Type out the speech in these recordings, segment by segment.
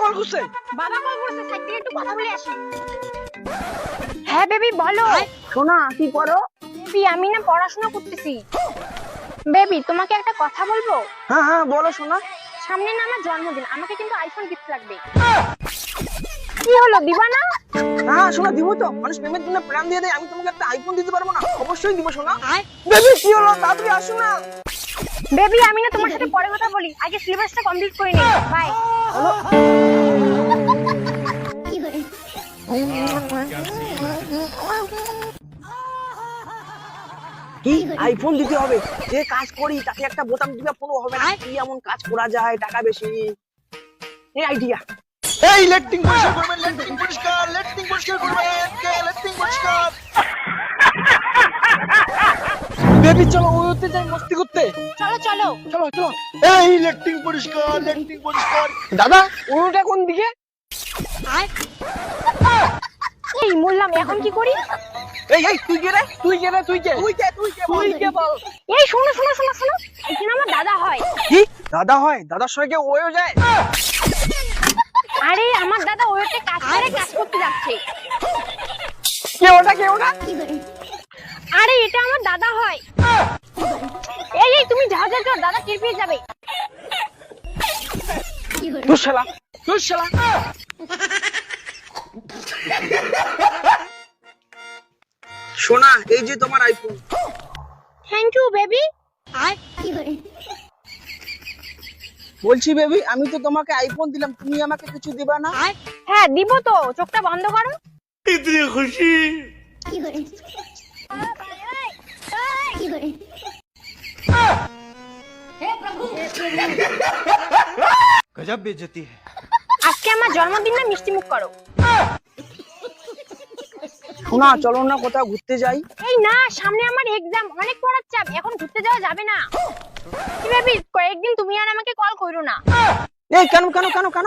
Call করছে? বাবা call করেছে, সাইড থেকে একটু কথা বলে আসি। হ্যাঁ বেবি বলো। সোনা কি করো? বেবি আমি না পড়াশোনা করতেছি। বেবি তোমাকে একটা কথা বলবো? হ্যাঁ হ্যাঁ বলো সোনা। সামনে না আমার জন্মদিন, আমাকে কিন্তু আইফোন গিফট লাগবে। কি হলো, দিবা না? হ্যাঁ সোনা দিব তো, মানুষ প্রেমের জন্য প্রাণ দিয়ে দেয়, আমি তোমাকে একটা আইফোন দিতে পারবো না? অবশ্যই দিব সোনা। বেবি কি হলো, তাড়াতাড়ি আসো না। বেবি আমি না তোমার সাথে পরে কথা বলি, আগে সিলেবাসটা কমপ্লিট করে নিই। বাই। কি আইফোন দিতে হবে? যে কাজ করি তাকে একটা বোতাম টিপে ফোন হবে না? কি এমন কাজ করা যায় টাকা বেশি? এই আইডিয়া। এই লেট্রিন পরিষ্কার করবেন, লেট্রিন পরিষ্কার, লেট্রিন পরিষ্কার করবেন, লেট্রিন পরিষ্কার। বেবি চলো ওতে যাই মস্তি করতে। চলো চলো। চলো চলো। এই লেট্রিন পরিষ্কার, লেট্রিন পরিষ্কার। দাদা ওটা কোন দিকে? এই বললাম এখন কি করি? এই এই তুই কে রে? তুই কে রে? তুই কে? তুই কে? তুই কে? তুই কে বল? এই শোনো শোনো শোনো শোনো, এখানে আমার দাদা হয়। কি দাদা হয়? দাদার সঙ্গে ওও যায়? আরে আমার দাদা ওইতে কাজ করে কাজ করতে যাচ্ছে। কে ওটা? কে ওটা? আরে এটা আমার দাদা হয়। এই এই তুমি যাও যাও যাও, দাদা টের পেয়ে যাবে। তুই শালা, তুই শালা। সোনা এই যে তোমার আইফোন। Thank you baby. বলছি বেবি আমি তো তোমাকে আইফোন দিলাম, তুমি আমাকে কিছু দিবা না? হ্যাঁ দিব তো, চোখটা বন্ধ করো। ইতনি খুশি। गजब बेइज्जती है। আজকে আমার জন্মদিন না, মিষ্টি মুখ করো। সোনা চলো না কোথাও ঘুরতে যাই। এই না, সামনে আমার এক্সাম, অনেক পড়ার চাপ, এখন ঘুরতে যাওয়া যাবে না। কি বেবি কয়েকদিন তুমি আর আমাকে কল করো না। এই কেন কেন কেন কেন?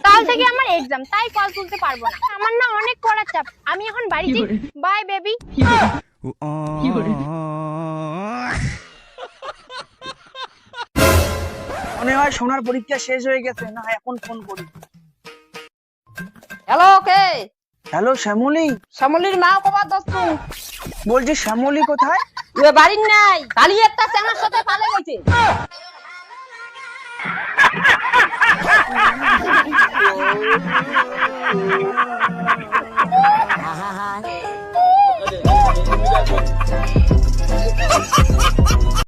কাল থেকে আমার এক্সাম, তাই কল তুলতে পারবো না। আমার না অনেক পড়ার চাপ, আমি এখন বাড়ি যাই। Bye baby. মনে হয় সোনার পরীক্ষা শেষ হয়ে গেছে, না এখন ফোন করি। হ্যালো কে? হ্যালো শ্যামলী। শ্যামলির মা কবার দোস্ত? বলছি শ্যামলী কোথায়? তুই বাড়ির নাই, কালি একটা চ্যাংড়ার সাথে পালে গেছে।